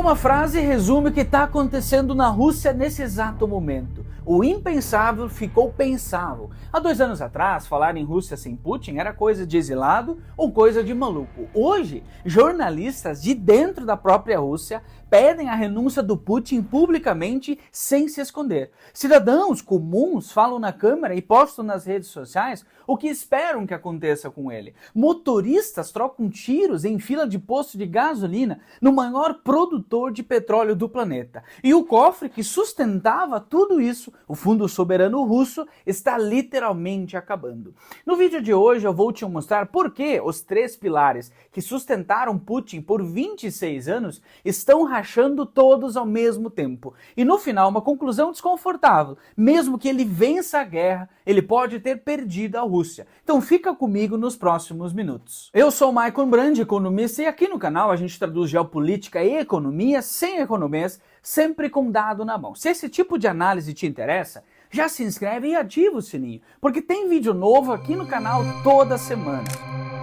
Uma frase resume o que está acontecendo na Rússia nesse exato momento. O impensável ficou pensável. Há 2 anos atrás, falar em Rússia sem Putin era coisa de exilado ou coisa de maluco. Hoje, jornalistas de dentro da própria Rússia pedem a renúncia do Putin publicamente sem se esconder. Cidadãos comuns falam na câmera e postam nas redes sociais o que esperam que aconteça com ele. Motoristas trocam tiros em fila de posto de gasolina no maior produtor de petróleo do planeta. E o cofre que sustentava tudo isso, o Fundo Soberano Russo, está literalmente acabando. No vídeo de hoje eu vou te mostrar por que os 3 pilares que sustentaram Putin por 26 anos estão rachando todos ao mesmo tempo. E no final, uma conclusão desconfortável. Mesmo que ele vença a guerra, ele pode ter perdido a Rússia. Então fica comigo nos próximos minutos. Eu sou o Maicon Brand, economista, e aqui no canal a gente traduz geopolítica e economia sem economês, sempre com dado na mão. Se esse tipo de análise te interessa, já se inscreve e ativa o sininho, porque tem vídeo novo aqui no canal toda semana.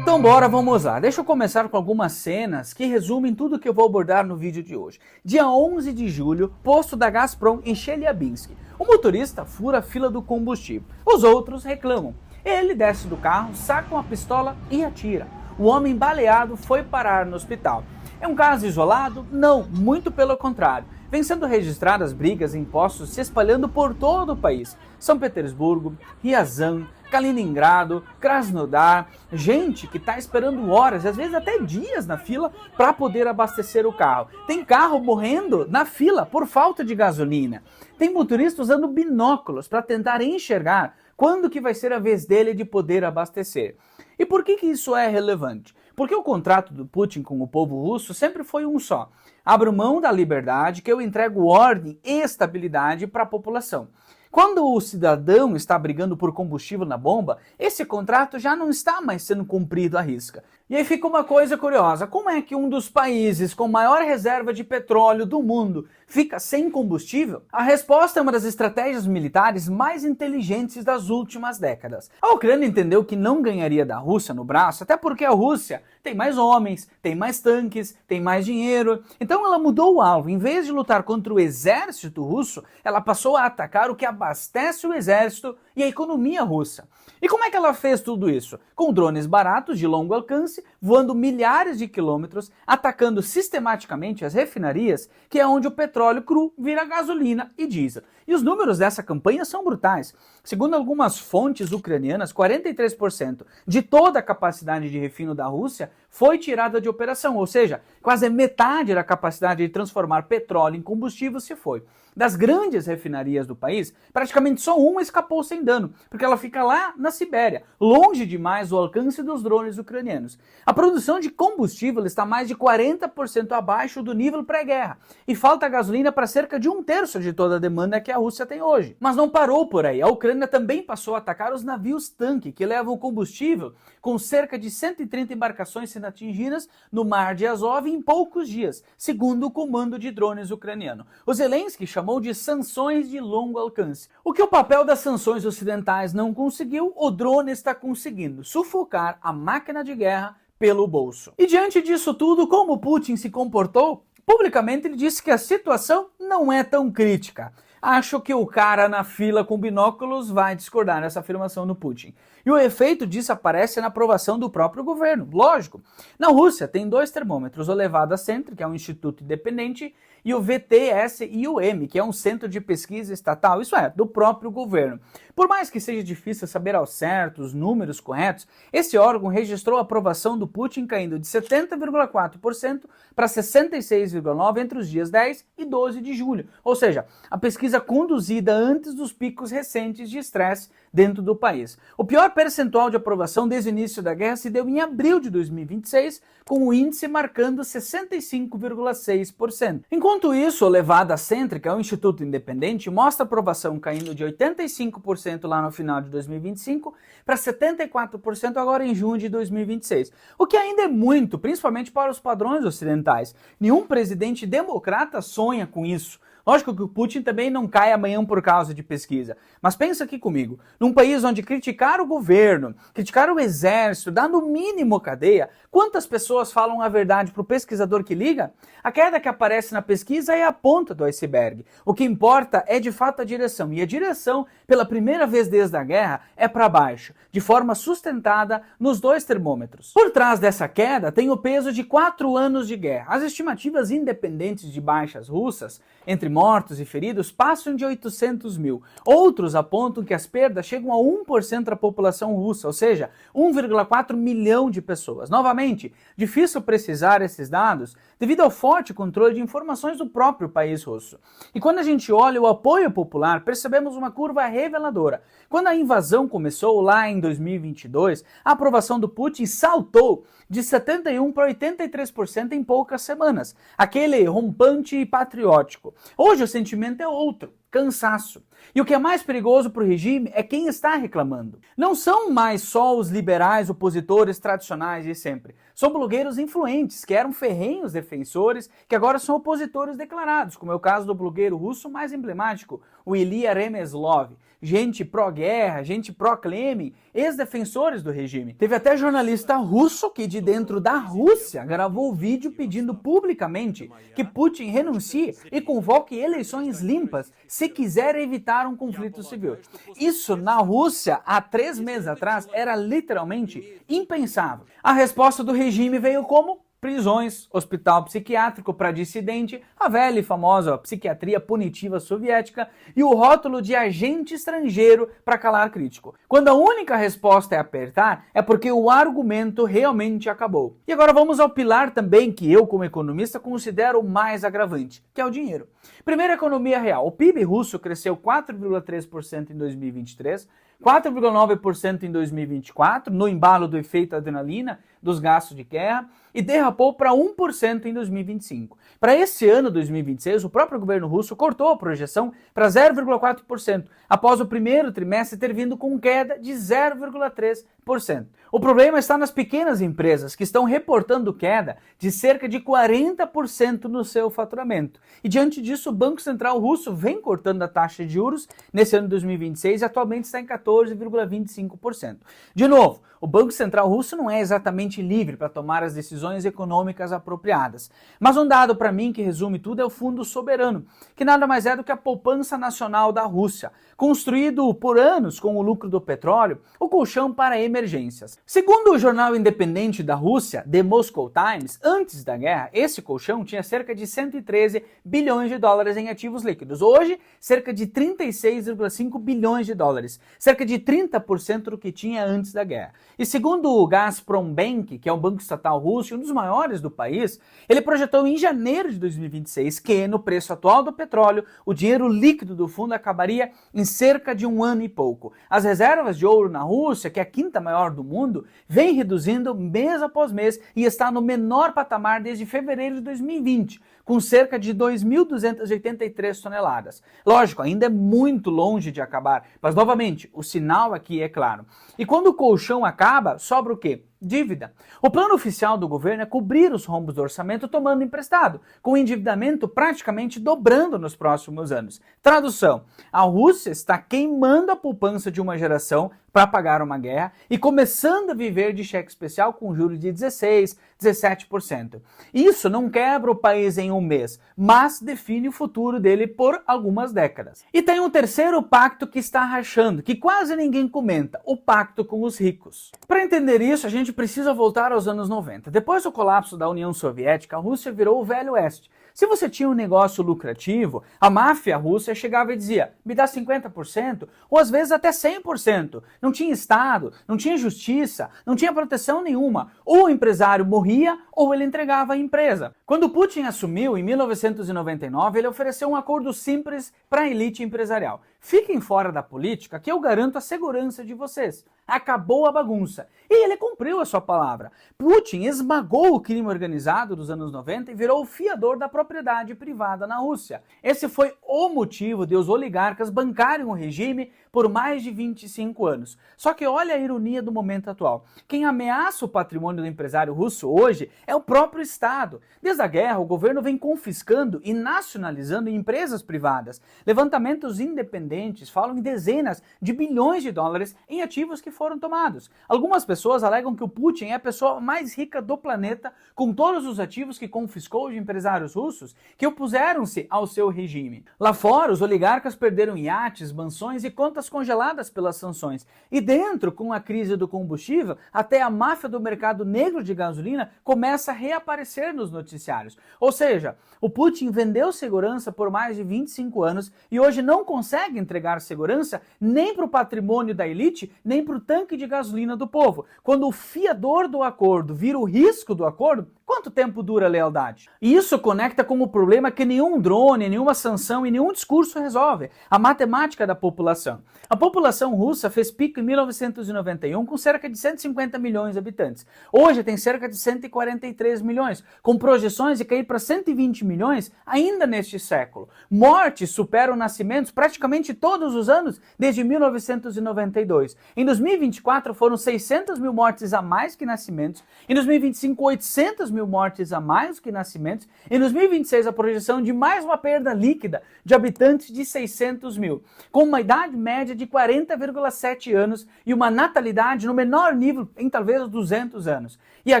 Então bora, vamos lá. Deixa eu começar com algumas cenas que resumem tudo que eu vou abordar no vídeo de hoje. Dia 11 de julho, posto da Gazprom em Chelyabinsk. O motorista fura a fila do combustível. Os outros reclamam. Ele desce do carro, saca uma pistola e atira. O homem baleado foi parar no hospital. É um caso isolado? Não, muito pelo contrário. Vem sendo registradas brigas em postos se espalhando por todo o país. São Petersburgo, Ryazan, Kaliningrado, Krasnodar, gente que está esperando horas, às vezes até dias na fila para poder abastecer o carro. Tem carro morrendo na fila por falta de gasolina. Tem motorista usando binóculos para tentar enxergar quando que vai ser a vez dele de poder abastecer. E por que isso é relevante? Porque o contrato do Putin com o povo russo sempre foi um só. Abro mão da liberdade que eu entrego ordem e estabilidade para a população. Quando o cidadão está brigando por combustível na bomba, esse contrato já não está mais sendo cumprido à risca. E aí fica uma coisa curiosa, como é que um dos países com maior reserva de petróleo do mundo fica sem combustível? A resposta é uma das estratégias militares mais inteligentes das últimas décadas. A Ucrânia entendeu que não ganharia da Rússia no braço, até porque a Rússia tem mais homens, tem mais tanques, tem mais dinheiro. Então ela mudou o alvo. Em vez de lutar contra o exército russo, ela passou a atacar o que abastece o exército e a economia russa. E como é que ela fez tudo isso? Com drones baratos de longo alcance, voando milhares de quilômetros, atacando sistematicamente as refinarias, que é onde o petróleo cru vira gasolina e diesel. E os números dessa campanha são brutais. Segundo algumas fontes ucranianas, 43% de toda a capacidade de refino da Rússia foi tirada de operação, ou seja, quase metade da capacidade de transformar petróleo em combustível se foi. Das grandes refinarias do país, praticamente só uma escapou sem dano, porque ela fica lá na Sibéria, longe demais do alcance dos drones ucranianos. A produção de combustível está mais de 40% abaixo do nível pré-guerra, e falta gasolina para cerca de 1/3 de toda a demanda que a Rússia tem hoje. Mas não parou por aí, a Ucrânia também passou a atacar os navios-tanque, que levam combustível, com cerca de 130 embarcações sendo atingidas no Mar de Azov em poucos dias, segundo o comando de drones ucraniano. O Zelensky chamou de sanções de longo alcance. O que o papel das sanções ocidentais não conseguiu, o drone está conseguindo sufocar a máquina de guerra pelo bolso. E diante disso tudo, como Putin se comportou? Publicamente ele disse que a situação não é tão crítica. Acho que o cara na fila com binóculos vai discordar dessa afirmação do Putin. E o efeito disso aparece na aprovação do próprio governo, lógico. Na Rússia tem 2 termômetros, o Levada Center, que é um instituto independente, e o VTSIUM, que é um centro de pesquisa estatal, isso é, do próprio governo. Por mais que seja difícil saber ao certo os números corretos, esse órgão registrou a aprovação do Putin caindo de 70,4% para 66,9% entre os dias 10 e 12 de julho. Ou seja, a pesquisa conduzida antes dos picos recentes de estresse dentro do país. O pior percentual de aprovação desde o início da guerra se deu em abril de 2026, com o índice marcando 65,6%. Enquanto isso, o Levada Center, que é um instituto independente, mostra a aprovação caindo de 85% lá no final de 2025 para 74% agora em junho de 2026. O que ainda é muito, principalmente para os padrões ocidentais. Nenhum presidente democrata sonha com isso. Lógico que o Putin também não cai amanhã por causa de pesquisa, mas pensa aqui comigo, num país onde criticar o governo, criticar o exército, dá no mínimo cadeia, quantas pessoas falam a verdade para o pesquisador que liga? A queda que aparece na pesquisa é a ponta do iceberg. O que importa é de fato a direção, e a direção, pela primeira vez desde a guerra, é para baixo, de forma sustentada nos dois termômetros. Por trás dessa queda tem o peso de 4 anos de guerra. As estimativas independentes de baixas russas, entre mortos e feridos, passam de 800 mil. Outros apontam que as perdas chegam a 1% da população russa, ou seja, 1,4 milhão de pessoas. Novamente, difícil precisar esses dados devido ao forte controle de informações do próprio país russo. E quando a gente olha o apoio popular, percebemos uma curva reveladora. Quando a invasão começou lá em 2022, a aprovação do Putin saltou de 71% para 83% em poucas semanas. Aquele rompante e patriótico. Hoje o sentimento é outro. Cansaço. E o que é mais perigoso para o regime é quem está reclamando. Não são mais só os liberais opositores tradicionais de sempre. São blogueiros influentes, que eram ferrenhos defensores, que agora são opositores declarados, como é o caso do blogueiro russo mais emblemático, o Ilya Remeslov. Gente pró-guerra, gente pró-Kremlin, ex-defensores do regime. Teve até jornalista russo que de dentro da Rússia gravou vídeo pedindo publicamente que Putin renuncie e convoque eleições limpas se quiser evitar um conflito civil. Isso na Rússia, há 3 meses atrás, era literalmente impensável. A resposta do regime veio como? Prisões, hospital psiquiátrico para dissidente, a velha e famosa psiquiatria punitiva soviética e o rótulo de agente estrangeiro para calar crítico. Quando a única resposta é apertar, é porque o argumento realmente acabou. E agora vamos ao pilar também que eu, como economista, considero o mais agravante, que é o dinheiro. Primeiro, a economia real. O PIB russo cresceu 4,3% em 2023, 4,9% em 2024, no embalo do efeito adrenalina dos gastos de guerra, e derrapou para 1% em 2025. Para esse ano, 2026, o próprio governo russo cortou a projeção para 0,4%, após o primeiro trimestre ter vindo com queda de 0,3%. O problema está nas pequenas empresas, que estão reportando queda de cerca de 40% no seu faturamento. E diante disso, o Banco Central russo vem cortando a taxa de juros nesse ano de 2026 e atualmente está em 14,25%. De novo, o Banco Central russo não é exatamente livre para tomar as decisões econômicas apropriadas. Mas um dado para mim que resume tudo é o Fundo Soberano, que nada mais é do que a poupança nacional da Rússia, construído por anos com o lucro do petróleo, o colchão para emergências. Segundo o jornal independente da Rússia, The Moscow Times, antes da guerra, esse colchão tinha cerca de 113 bilhões de dólares em ativos líquidos. Hoje, cerca de 36,5 bilhões de dólares, cerca de 30% do que tinha antes da guerra. E segundo o Gazprom Bank, que é um banco estatal russo e um dos maiores do país, ele projetou em janeiro de 2026 que, no preço atual do petróleo, o dinheiro líquido do fundo acabaria em cerca de 1 ano e pouco. As reservas de ouro na Rússia, que é a 5ª maior do mundo, vem reduzindo mês após mês e está no menor patamar desde fevereiro de 2020, com cerca de 2.283 toneladas. Lógico, ainda é muito longe de acabar, mas novamente, o sinal aqui é claro. E quando o colchão acaba, sobra o quê? Dívida. O plano oficial do governo é cobrir os rombos do orçamento tomando emprestado, com o endividamento praticamente dobrando nos próximos anos. Tradução: a Rússia está queimando a poupança de uma geração para pagar uma guerra e começando a viver de cheque especial com juros de 16%, 17%. Isso não quebra o país em um mês, mas define o futuro dele por algumas décadas. E tem um terceiro pacto que está rachando, que quase ninguém comenta, o pacto com os ricos. Para entender isso, a gente precisa voltar aos anos 90. Depois do colapso da União Soviética, a Rússia virou o Velho Oeste. Se você tinha um negócio lucrativo, a máfia russa chegava e dizia, me dá 50%, ou às vezes até 100%. Não tinha Estado, não tinha justiça, não tinha proteção nenhuma. Ou o empresário morria, ou ele entregava a empresa. Quando Putin assumiu, em 1999, ele ofereceu um acordo simples para a elite empresarial. Fiquem fora da política que eu garanto a segurança de vocês. acabou a bagunça. E ele cumpriu a sua palavra. Putin esmagou o crime organizado dos anos 90 e virou o fiador da propriedade privada na Rússia. Esse foi o motivo de os oligarcas bancarem o regime por mais de 25 anos. Só que olha a ironia do momento atual. Quem ameaça o patrimônio do empresário russo hoje é o próprio Estado. Desde a guerra, o governo vem confiscando e nacionalizando empresas privadas. Levantamentos independentes falam em dezenas de bilhões de dólares em ativos que foram tomados. Algumas pessoas alegam que o Putin é a pessoa mais rica do planeta, com todos os ativos que confiscou de empresários russos que opuseram-se ao seu regime. Lá fora, os oligarcas perderam iates, mansões e contas congeladas pelas sanções. E dentro, com a crise do combustível, até a máfia do mercado negro de gasolina começa a reaparecer nos noticiários. Ou seja, o Putin vendeu segurança por mais de 25 anos e hoje não consegue entregar segurança nem para o patrimônio da elite, nem para o tanque de gasolina do povo. Quando o fiador do acordo vira o risco do acordo, quanto tempo dura a lealdade? E isso conecta com o problema que nenhum drone, nenhuma sanção e nenhum discurso resolve: a matemática da população. A população russa fez pico em 1991 com cerca de 150 milhões de habitantes. Hoje tem cerca de 143 milhões, com projeções de cair para 120 milhões ainda neste século. Mortes superam nascimentos praticamente todos os anos desde 1992. Em 2024 foram 600 mil mortes a mais que nascimentos. Em 2025, 800 mil mortes a mais que nascimentos. Em 2026, a projeção de mais uma perda líquida de habitantes de 600 mil, com uma idade média de 40,7 anos e uma natalidade no menor nível em talvez 200 anos. E a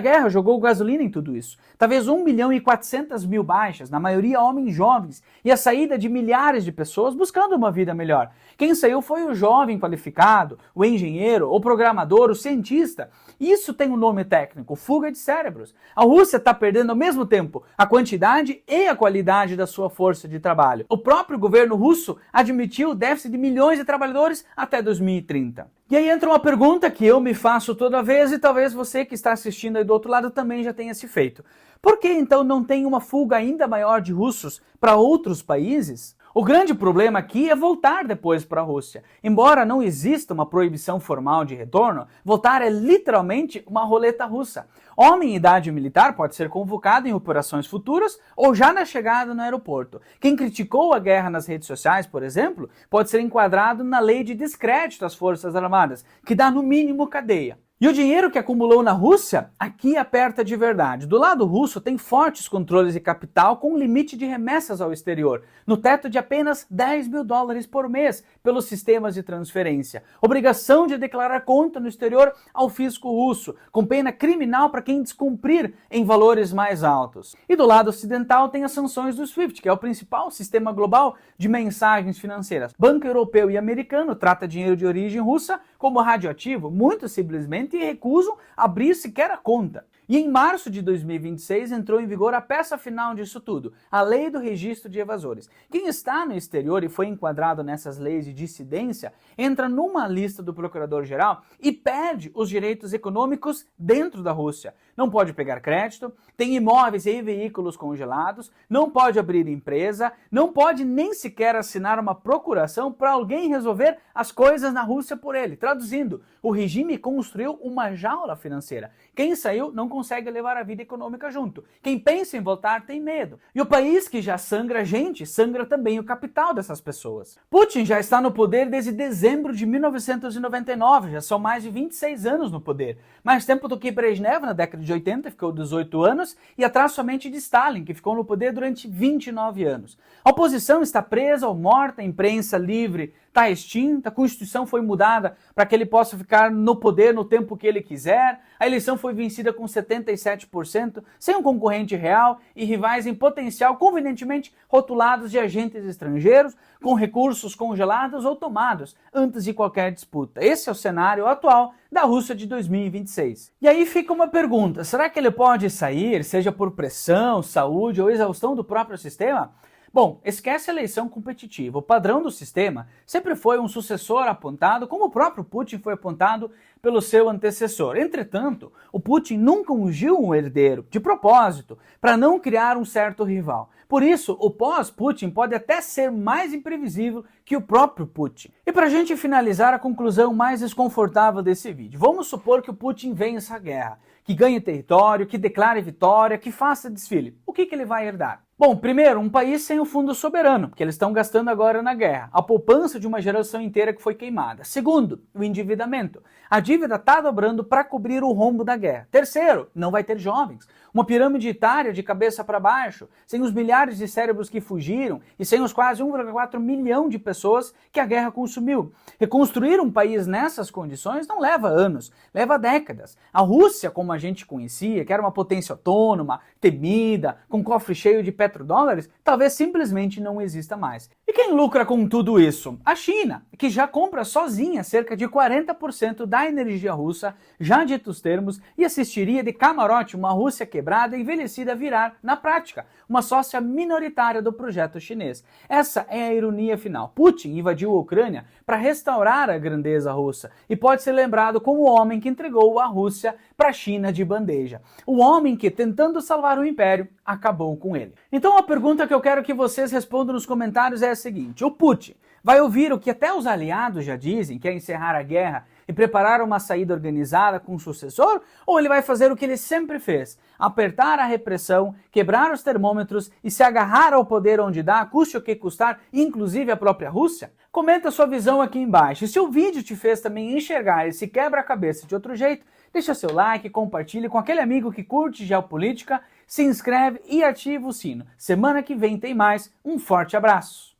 guerra jogou gasolina em tudo isso. Talvez 1 milhão e 400 mil baixas, na maioria homens jovens, e a saída de milhares de pessoas buscando uma vida melhor. Quem saiu foi o jovem qualificado, o engenheiro, o programador, o cientista. Isso tem um nome técnico: fuga de cérebros. A Rússia está perdendo ao mesmo tempo a quantidade e a qualidade da sua força de trabalho. O próprio governo russo admitiu o déficit de milhões de trabalhadores até 2030. E aí entra uma pergunta que eu me faço toda vez e talvez você que está assistindo aí do outro lado também já tenha se feito. Por que então não tem uma fuga ainda maior de russos para outros países? O grande problema aqui é voltar depois para a Rússia. Embora não exista uma proibição formal de retorno, voltar é literalmente uma roleta russa. Homem em idade militar pode ser convocado em operações futuras ou já na chegada no aeroporto. Quem criticou a guerra nas redes sociais, por exemplo, pode ser enquadrado na lei de descrédito às Forças Armadas, que dá no mínimo cadeia. E o dinheiro que acumulou na Rússia, aqui aperta de verdade. Do lado russo tem fortes controles de capital com limite de remessas ao exterior, no teto de apenas 10 mil dólares por mês pelos sistemas de transferência. Obrigação de declarar conta no exterior ao fisco russo, com pena criminal para quem descumprir em valores mais altos. E do lado ocidental tem as sanções do SWIFT, que é o principal sistema global de mensagens financeiras. Banco europeu e americano trata dinheiro de origem russa como radioativo, muito simplesmente, e recusam abrir sequer a conta. E em março de 2026 entrou em vigor a peça final disso tudo, a Lei do Registro de Evasores. Quem está no exterior e foi enquadrado nessas leis de dissidência entra numa lista do Procurador-Geral e perde os direitos econômicos dentro da Rússia. Não pode pegar crédito, tem imóveis e veículos congelados, não pode abrir empresa, não pode nem sequer assinar uma procuração para alguém resolver as coisas na Rússia por ele. Traduzindo, o regime construiu uma jaula financeira. Quem saiu não consegue levar a vida econômica junto. Quem pensa em voltar tem medo. E o país que já sangra gente, sangra também o capital dessas pessoas. Putin já está no poder desde dezembro de 1999, já são mais de 26 anos no poder. Mais tempo do que Brezhnev na década de 80, ficou 18 anos, e atrás somente de Stalin, que ficou no poder durante 29 anos. A oposição está presa ou morta, a imprensa livre está extinta, a Constituição foi mudada para que ele possa ficar no poder no tempo que ele quiser, a eleição foi vencida com 77%, sem um concorrente real e rivais em potencial convenientemente rotulados de agentes estrangeiros, com recursos congelados ou tomados antes de qualquer disputa. Esse é o cenário atual da Rússia de 2026. E aí fica uma pergunta: será que ele pode sair, seja por pressão, saúde ou exaustão do próprio sistema? Bom, esquece a eleição competitiva. O padrão do sistema sempre foi um sucessor apontado, como o próprio Putin foi apontado pelo seu antecessor. Entretanto, o Putin nunca ungiu um herdeiro, de propósito, para não criar um certo rival. Por isso, o pós-Putin pode até ser mais imprevisível que o próprio Putin. E para a gente finalizar a conclusão mais desconfortável desse vídeo, vamos supor que o Putin vença a guerra, que ganhe território, que declare vitória, que faça desfile. O que ele vai herdar? Bom, primeiro, um país sem o fundo soberano, que eles estão gastando agora na guerra, a poupança de uma geração inteira que foi queimada. Segundo, o endividamento. A dívida está dobrando para cobrir o rombo da guerra. Terceiro, não vai ter jovens. Uma pirâmide etária de cabeça para baixo, sem os milhares de cérebros que fugiram e sem os quase 1,4 milhão de pessoas que a guerra consumiu. Reconstruir um país nessas condições não leva anos, leva décadas. A Rússia, como a gente conhecia, que era uma potência autônoma, temida, com cofre cheio de petrodólares, talvez simplesmente não exista mais. E quem lucra com tudo isso? A China, que já compra sozinha cerca de 40% da energia russa, já ditos termos, e assistiria de camarote uma Rússia quebrada e envelhecida virar, na prática, uma sócia minoritária do projeto chinês. Essa é a ironia final. Putin invadiu a Ucrânia para restaurar a grandeza russa e pode ser lembrado como o homem que entregou a Rússia para a China de bandeja. O homem que, tentando salvar o império, acabou com ele. Então a pergunta que eu quero que vocês respondam nos comentários é a seguinte: o Putin vai ouvir o que até os aliados já dizem, que é encerrar a guerra e preparar uma saída organizada com um sucessor? Ou ele vai fazer o que ele sempre fez, apertar a repressão, quebrar os termômetros e se agarrar ao poder onde dá, custe o que custar, inclusive a própria Rússia? Comenta a sua visão aqui embaixo. E se o vídeo te fez também enxergar esse quebra-cabeça de outro jeito, deixa seu like, compartilhe com aquele amigo que curte geopolítica, se inscreve e ativa o sino. Semana que vem tem mais. Um forte abraço!